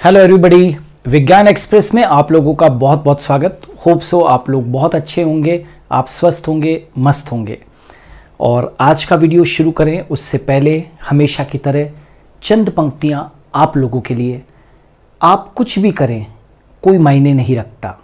Hello everybody, विज्ञान express में आप लोगों का बहुत बहुत स्वागत। होप सो आप लोग बहुत अच्छे होंगे, आप स्वस्थ होंगे, मस्त होंगे। और आज का वीडियो शुरू करें उससे पहले हमेशा की तरह चंद पंक्तियां आप लोगों के लिए। आप कुछ भी करें कोई मायने नहीं रखता,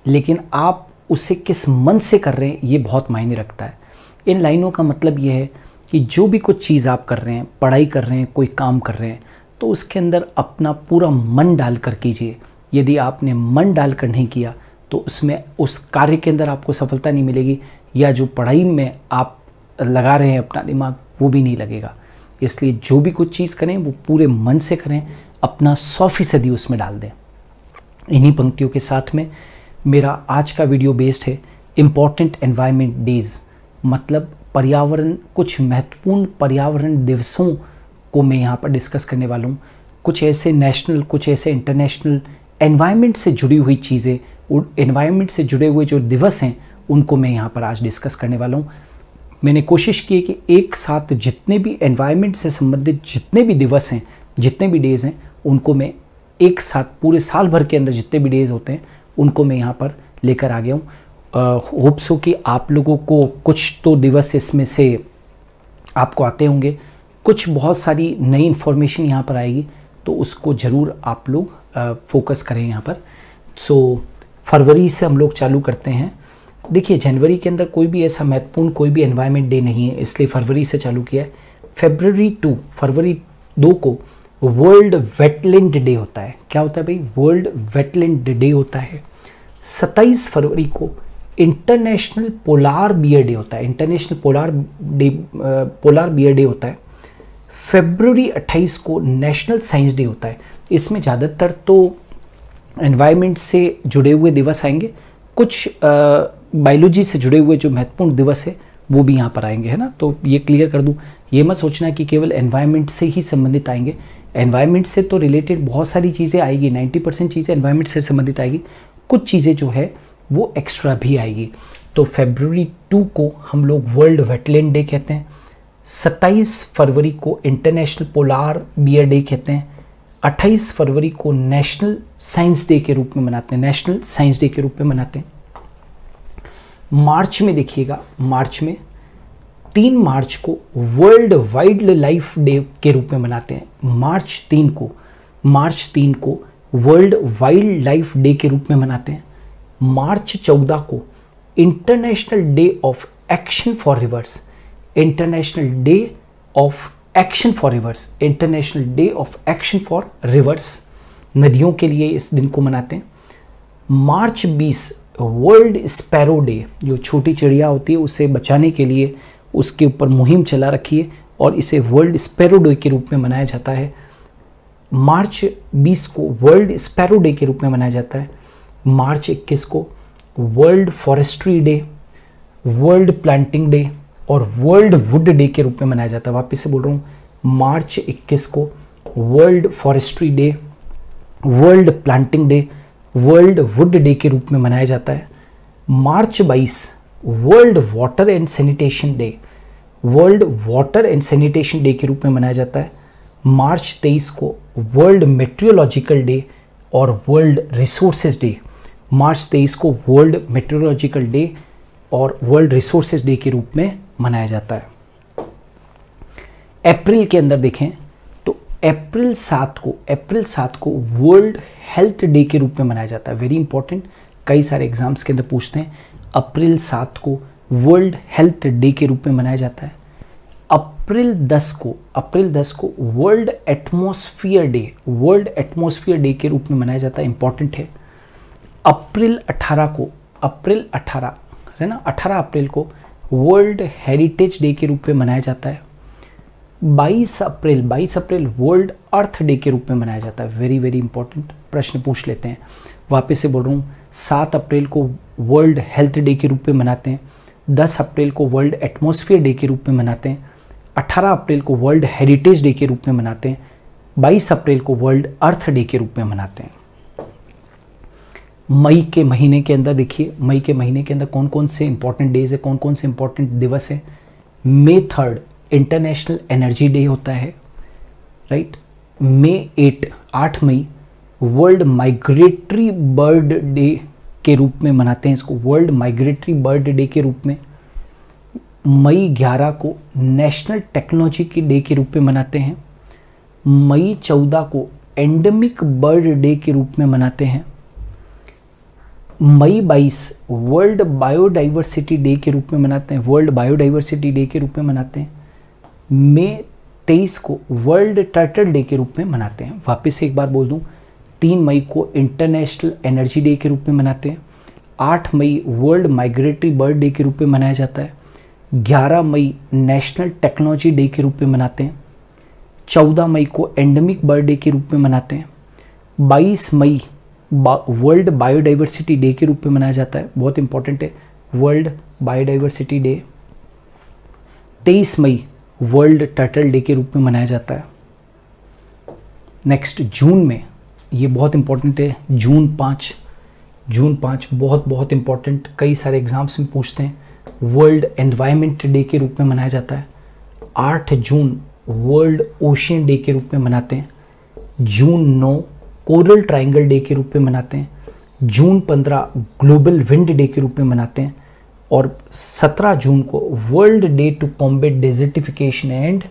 लेकिन आप उसे किस मन से कर रहे हैं ये बहुत मायने रखता है। इन लाइनों का मतलब ये है कि जो भी कुछ चीज़ आप कर रहे हैं, पढ़ाई कर रहे हैं, कोई काम कर रहे हैं, तो उसके अंदर अपना पूरा मन डाल कर कीजिए। यदि आपने मन डाल कर नहीं किया तो उसमें उस कार्य के अंदर आपको सफलता नहीं मिलेगी, या जो पढ़ाई में आप लगा रहे हैं अपना दिमाग वो भी नहीं लगेगा। इसलिए जो भी कुछ चीज़ करें वो पूरे मन से करें, अपना 100% उसमें डाल दें। इन्हीं पंक्तियों के साथ में मेरा आज का वीडियो बेस्ड है इम्पॉर्टेंट एनवायरनमेंट डेज, मतलब पर्यावरण, कुछ महत्वपूर्ण पर्यावरण दिवसों को मैं यहाँ पर डिस्कस करने वाला हूँ। कुछ ऐसे नेशनल, कुछ ऐसे इंटरनेशनल एनवायरनमेंट से जुड़ी हुई चीज़ें, एनवायरनमेंट से जुड़े हुए जो दिवस हैं उनको मैं यहाँ पर आज डिस्कस करने वाला हूँ। मैंने कोशिश की है कि एक साथ जितने भी एनवायरनमेंट से संबंधित जितने भी दिवस हैं, जितने भी डेज़ हैं, उनको मैं एक साथ पूरे साल भर के अंदर जितने भी डेज़ होते हैं उनको मैं यहाँ पर लेकर आ गया हूँ। होप सो कि आप लोगों को कुछ तो दिवस इसमें से आपको आते होंगे, कुछ बहुत सारी नई इन्फॉर्मेशन यहाँ पर आएगी, तो उसको ज़रूर आप लोग फोकस करें यहाँ पर। सो फरवरी से हम लोग चालू करते हैं। देखिए, जनवरी के अंदर कोई भी ऐसा महत्वपूर्ण कोई भी एनवायरनमेंट डे नहीं है, इसलिए फरवरी से चालू किया है। फरवरी 2 को वर्ल्ड वेटलैंड डे होता है। क्या होता है भाई? वर्ल्ड वेटलैंड डे होता है। 27 फरवरी को इंटरनेशनल पोलार बियर डे होता है। इंटरनेशनल पोलार बियर डे होता है। फरवरी 28 को नेशनल साइंस डे होता है। इसमें ज़्यादातर तो एनवायरनमेंट से जुड़े हुए दिवस आएंगे, कुछ बायोलॉजी से जुड़े हुए जो महत्वपूर्ण दिवस है वो भी यहाँ पर आएंगे, है ना। तो ये क्लियर कर दूँ, ये मत सोचना कि केवल एनवायरनमेंट से ही संबंधित आएंगे। एनवायरनमेंट से तो रिलेटेड बहुत सारी चीज़ें आएगी, 90% चीज़ें एनवायरनमेंट से संबंधित आएगी, कुछ चीज़ें जो है वो एक्स्ट्रा भी आएगी। तो फरवरी 2 को हम लोग वर्ल्ड वेटलैंड डे कहते हैं। 27 फरवरी को इंटरनेशनल पोलार बियर डे कहते हैं। 28 फरवरी को नेशनल साइंस डे के रूप में मनाते हैं, नेशनल साइंस डे के रूप में मनाते हैं। मार्च में देखिएगा, मार्च में 3 मार्च को वर्ल्ड वाइल्ड लाइफ डे के रूप में मनाते हैं। मार्च 3 को वर्ल्ड वाइल्ड लाइफ डे के रूप में मनाते हैं। मार्च 14 को international day of action for reverse, international day of action for reverse, international day of action for reverse, नदियों के लिए इस दिन को मनाते हैं। मार्च 20 वर्ल्ड स्पैरो डे, जो छोटी चिड़िया होती है उसे बचाने के लिए उसके ऊपर मुहिम चला रखी है और इसे वर्ल्ड स्पैरो डे के रूप में मनाया जाता है। मार्च 20 को वर्ल्ड स्पैरो डे के रूप में मनाया जाता है। मार्च 21 को world forestry day, world planting day और वर्ल्ड वुड डे के रूप में मनाया जाता है। वापस से बोल रहा हूँ, मार्च 21 को world forestry day, world planting day, world would day के रूप में मनाया जाता है। मार्च 22 world water and sanitation day, world water and sanitation day के रूप में मनाया जाता है। मार्च 23 को वर्ल्ड मेट्रियोलॉजिकल डे और वर्ल्ड रिसोर्सेज डे, मार्च 23 को वर्ल्ड मेट्रियोलॉजिकल डे और वर्ल्ड रिसोर्सेज डे के रूप में मनाया जाता है। अप्रैल के अंदर देखें तो अप्रैल 7 को वर्ल्ड हेल्थ डे के रूप में मनाया जाता है। वेरी इंपॉर्टेंट, कई सारे एग्जाम्स के अंदर पूछते हैं। अप्रैल 7 को वर्ल्ड हेल्थ डे के रूप में मनाया जाता है। अप्रैल 10 को वर्ल्ड एटमॉस्फेयर डे के रूप में मनाया जाता है। इंपॉर्टेंट है। अप्रैल 18 है ना, 18 अप्रैल को वर्ल्ड हेरिटेज डे के रूप में मनाया जाता है। 22 अप्रैल वर्ल्ड अर्थ डे के रूप में मनाया जाता है। वेरी वेरी इंपॉर्टेंट, प्रश्न पूछ लेते हैं। वापस से बोल रहा हूँ, 7 अप्रैल को वर्ल्ड हेल्थ डे के रूप में मनाते हैं। 10 अप्रैल को वर्ल्ड एटमॉस्फेयर डे के रूप में मनाते हैं। 18 अप्रैल को वर्ल्ड हेरिटेज डे के रूप में मनाते हैं। 22 अप्रैल को वर्ल्ड अर्थ डे के रूप में मनाते हैं। मई के महीने के अंदर देखिए, मई के महीने के अंदर कौन कौन से इंपॉर्टेंट डेज है, कौन कौन से इंपॉर्टेंट दिवस है। May 3 इंटरनेशनल एनर्जी डे होता है, राइट। May 8 मई वर्ल्ड माइग्रेटरी बर्ड डे के रूप में मनाते हैं इसको, वर्ल्ड माइग्रेटरी बर्ड डे के रूप में। मई 11 को नेशनल टेक्नोलॉजी के डे के रूप में मनाते हैं। मई 14 को एंडेमिक बर्ड डे के रूप में मनाते हैं। मई 22 वर्ल्ड बायोडाइवर्सिटी डे के रूप में मनाते हैं, वर्ल्ड बायोडाइवर्सिटी डे के रूप में मनाते हैं। मई 23 को वर्ल्ड टर्टल डे के रूप में मनाते हैं। वापस से एक बार बोल दूं, 3 मई को इंटरनेशनल एनर्जी डे के रूप में मनाते हैं। 8 मई वर्ल्ड माइग्रेटरी बर्ड डे के रूप में मनाया जाता है। 11 मई नेशनल टेक्नोलॉजी डे के रूप में मनाते हैं। 14 मई को एंडेमिक बर्ड डे के रूप में मनाते हैं। 22 मई वर्ल्ड बायोडाइवर्सिटी डे के रूप में मनाया जाता है, बहुत इंपॉर्टेंट है, वर्ल्ड बायोडाइवर्सिटी डे। 23 मई वर्ल्ड टर्टल डे के रूप में मनाया जाता है। नेक्स्ट जून में, ये बहुत इंपॉर्टेंट है, जून 5 बहुत इंपॉर्टेंट, कई सारे एग्जाम्स में पूछते हैं, वर्ल्ड एनवायरनमेंट डे के रूप में मनाया जाता है। 8 जून वर्ल्ड ओशियन डे के रूप में मनाते हैं। जून 9 कोरल ट्रायंगल डे के रूप में मनाते हैं। जून 15 ग्लोबल विंड डे के रूप में मनाते हैं। और 17 जून को world day to combat desertification and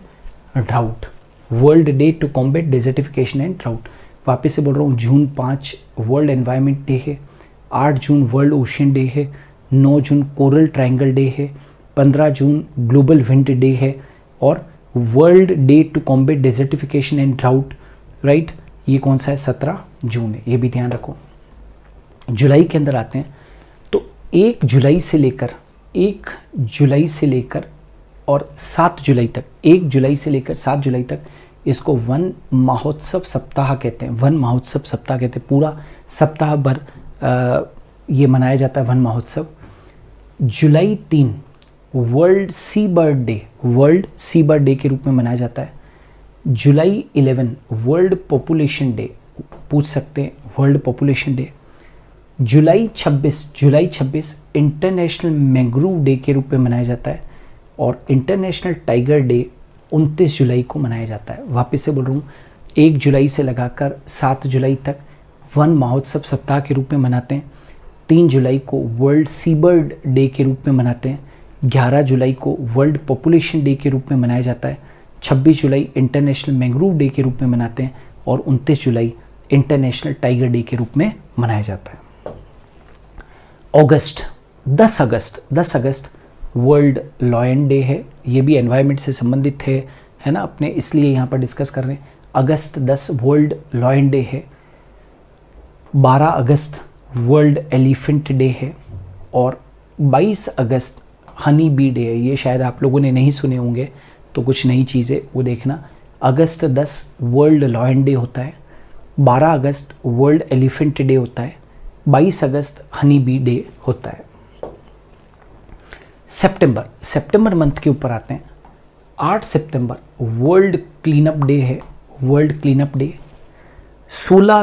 drought, world day to combat desertification and drought. वापस से बोल रहा हूँ, जून 5 वर्ल्ड एनवायरनमेंट डे है। 8 जून वर्ल्ड ओशियन डे है। 9 जून कोरल ट्रायंगल डे है। 15 जून ग्लोबल विंड डे है। और world day to combat desertification and drought, right, ये कौन सा है, 17 जून है, ये भी ध्यान रखो। जुलाई के अंदर आते हैं तो 1 जुलाई से लेकर और 7 जुलाई तक, 1 जुलाई से लेकर 7 जुलाई तक इसको वन महोत्सव सप्ताह कहते हैं, वन महोत्सव सप्ताह कहते हैं। पूरा सप्ताह भर ये मनाया जाता है वन महोत्सव। जुलाई 3 वर्ल्ड सी बर्ड डे के रूप में मनाया जाता है। जुलाई 11 वर्ल्ड पॉपुलेशन डे, पूछ सकते हैं, वर्ल्ड पॉपुलेशन डे। जुलाई 26 इंटरनेशनल मैंग्रोव डे के रूप में मनाया जाता है। और इंटरनेशनल टाइगर डे 29 जुलाई को मनाया जाता है। वापस से बोल रहा हूँ, 1 जुलाई से लगाकर 7 जुलाई तक वन महोत्सव सप्ताह के रूप में मनाते हैं। 3 जुलाई को वर्ल्ड सी बर्ड डे के रूप में मनाते हैं। 11 जुलाई को वर्ल्ड पॉपुलेशन डे के रूप में मनाया जाता है। 26 जुलाई इंटरनेशनल मैंग्रोव डे के रूप में मनाते हैं। और 29 जुलाई इंटरनेशनल टाइगर डे के रूप में मनाया जाता है। 10 अगस्त वर्ल्ड लॉयन डे है, ये भी एनवायरनमेंट से संबंधित है ना अपने, इसलिए यहाँ पर डिस्कस कर रहे हैं। अगस्त 10 वर्ल्ड लॉयन डे है। 12 अगस्त वर्ल्ड एलिफेंट डे है। और 22 अगस्त हनी बी डे है, ये शायद आप लोगों ने नहीं सुने होंगे, तो कुछ नई चीज़ें वो देखना। अगस्त 10 वर्ल्ड लॉयन डे होता है। 12 अगस्त वर्ल्ड एलिफेंट डे होता है। 22 अगस्त हनी बी डे होता है। सितंबर मंथ के ऊपर आते हैं। 8 सितंबर वर्ल्ड क्लीन अप डे है, वर्ल्ड क्लीन अप डे। 16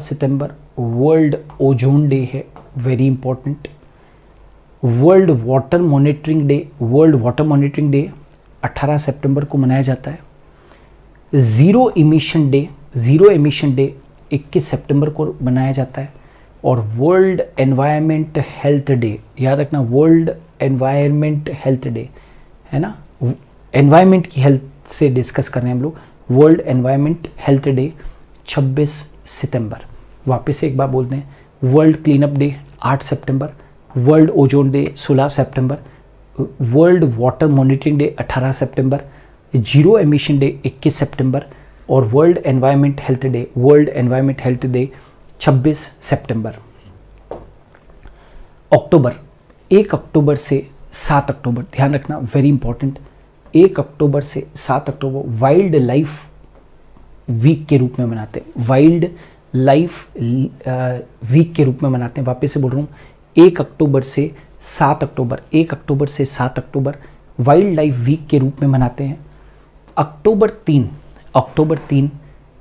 सितंबर वर्ल्ड ओजोन डे है, very important. World water monitoring day 18 सितंबर को मनाया जाता है। ज़ीरो एमिशन डे 21 सितंबर को मनाया जाता है। और वर्ल्ड एनवायरनमेंट हेल्थ डे, याद रखना, वर्ल्ड एनवायरनमेंट हेल्थ डे है ना, एनवायरनमेंट की हेल्थ से डिस्कस कर रहे हैं हम लोग। वर्ल्ड एनवायरनमेंट हेल्थ डे 26 सितंबर। वापस से एक बार बोलते हैं, वर्ल्ड क्लीन अप डे 8 सितंबर, वर्ल्ड ओजोन डे 16 सितंबर, वर्ल्ड वाटर मॉनिटरिंग डे 18 सितंबर, जीरो एमिशन डे 21 सितंबर और वर्ल्ड एनवायरनमेंट हेल्थ डे 26 सितंबर। अक्टूबर 1 अक्टूबर से 7 अक्टूबर, ध्यान रखना, वेरी इंपॉर्टेंट, 1 अक्टूबर से 7 अक्टूबर वाइल्ड लाइफ वीक के रूप में मनाते हैं, वाइल्ड लाइफ वीक के रूप में मनाते हैं। वापस से बोल रहा हूँ, 1 अक्टूबर से 7 अक्टूबर वाइल्ड लाइफ वीक के रूप में मनाते हैं। अक्टूबर 3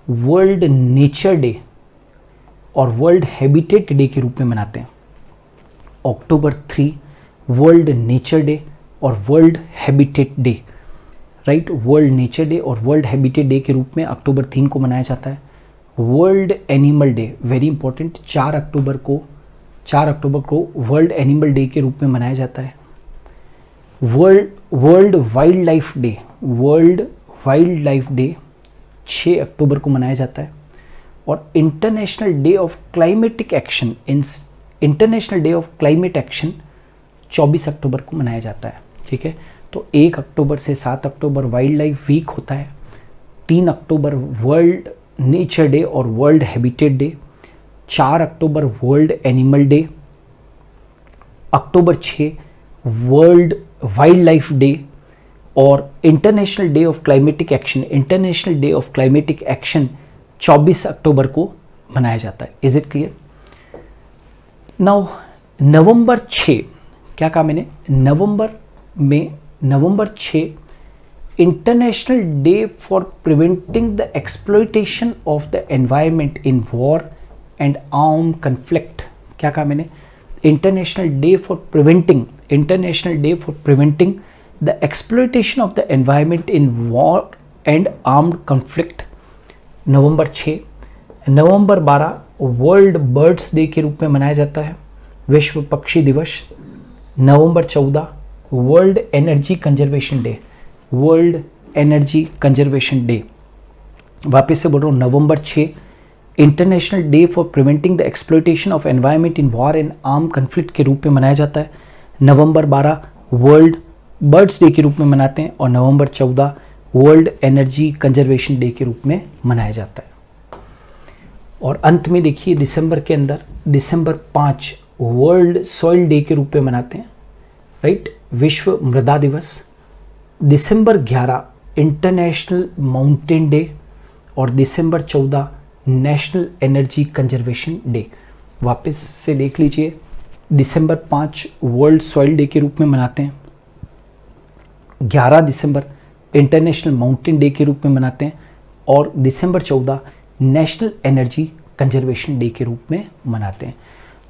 वर्ल्ड नेचर डे और वर्ल्ड हैबिटेट डे के रूप में मनाते हैं। अक्टूबर 3 वर्ल्ड नेचर डे और world habitat day, right, world nature day और वर्ल्ड हैबिटेट डे के रूप में अक्टूबर 3 को मनाया जाता है। World animal day, very important, 4 अक्टूबर को वर्ल्ड एनिमल डे के रूप में मनाया जाता है। World wild life day, world wild life day 6 अक्टूबर को मनाया जाता है। और international day of climatic action, international day of climate action 24 अक्टूबर को मनाया जाता है। ठीक है, तो 1 अक्टूबर से 7 अक्टूबर वाइल्ड लाइफ वीक होता है, 3 अक्टूबर वर्ल्ड नेचर डे और world habitat day, 4 October world animal day, अक्टूबर 6 वर्ल्ड वाइल्ड लाइफ डे और international day of climatic action, international day of climatic action 24 अक्टूबर को मनाया जाता है। Is it clear? नाउ नवंबर 6, क्या कहा मैंने, नवंबर 6 international day for preventing the exploitation of the environment in war and armed conflict. क्या कहा मैंने, international day for preventing the exploitation of the environment in war and armed conflict November 6। November 12 world birds day के रूप में मनाया जाता है, विश्व पक्षी दिवस। नवंबर 14 world energy conservation day, world energy conservation day. वापस से बोल रहा हूँ, नवंबर 6 international day for preventing the exploitation of environment in war and arm conflict के रूप में मनाया जाता है। नवंबर 12 वर्ल्ड बर्ड्स डे के रूप में मनाते हैं और नवंबर 14 वर्ल्ड एनर्जी कंजर्वेशन डे के रूप में मनाया जाता है। और अंत में देखिए दिसंबर के अंदर, दिसंबर 5 वर्ल्ड सॉइल डे के रूप में मनाते हैं, राइट, विश्व मृदा दिवस। दिसंबर 11 इंटरनेशनल माउंटेन डे और दिसंबर 14 नेशनल एनर्जी कंजर्वेशन डे। वापस से देख लीजिए, दिसंबर 5 वर्ल्ड सॉइल डे के रूप में मनाते हैं, 11 दिसंबर इंटरनेशनल माउंटेन डे के रूप में मनाते हैं और दिसंबर 14 नेशनल एनर्जी कंजर्वेशन डे के रूप में मनाते हैं।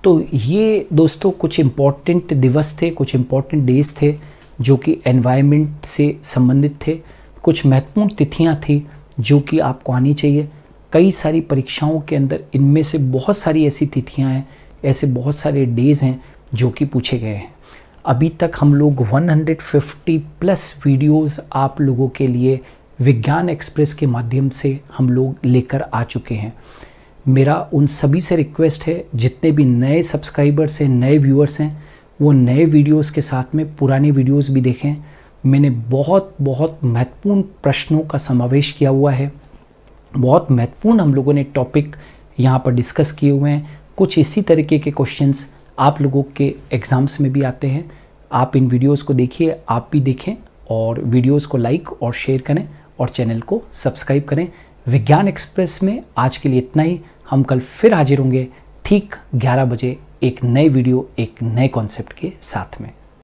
तो ये दोस्तों कुछ इम्पॉर्टेंट दिवस थे, कुछ इम्पॉर्टेंट डेज थे जो कि एनवायरनमेंट से संबंधित थे। कुछ महत्वपूर्ण तिथियां थी जो कि आपको आनी चाहिए। कई सारी परीक्षाओं के अंदर इनमें से बहुत सारी ऐसी तिथियां हैं, ऐसे बहुत सारे डेज हैं जो कि पूछे गए हैं। अभी तक हम लोग 150 प्लस वीडियोस आप लोगों के लिए विज्ञान एक्सप्रेस के माध्यम से हम लोग लेकर आ चुके हैं। मेरा उन सभी से रिक्वेस्ट है, जितने भी नए सब्सक्राइबर्स हैं, नए व्यूअर्स हैं, वो नए वीडियोस के साथ में पुराने वीडियोस भी देखें। मैंने बहुत महत्वपूर्ण प्रश्नों का समावेश किया हुआ है, बहुत महत्वपूर्ण हम लोगों ने टॉपिक यहाँ पर डिस्कस किए हुए हैं। कुछ इसी तरीके के क्वेश्चंस आप लोगों के एग्ज़ाम्स में भी आते हैं। आप इन वीडियोस को देखिए, आप भी देखें और वीडियोस को लाइक और शेयर करें और चैनल को सब्सक्राइब करें। विज्ञान एक्सप्रेस में आज के लिए इतना ही। हम कल फिर हाजिर होंगे ठीक 11 बजे एक नए वीडियो, एक नए कॉन्सेप्ट के साथ में।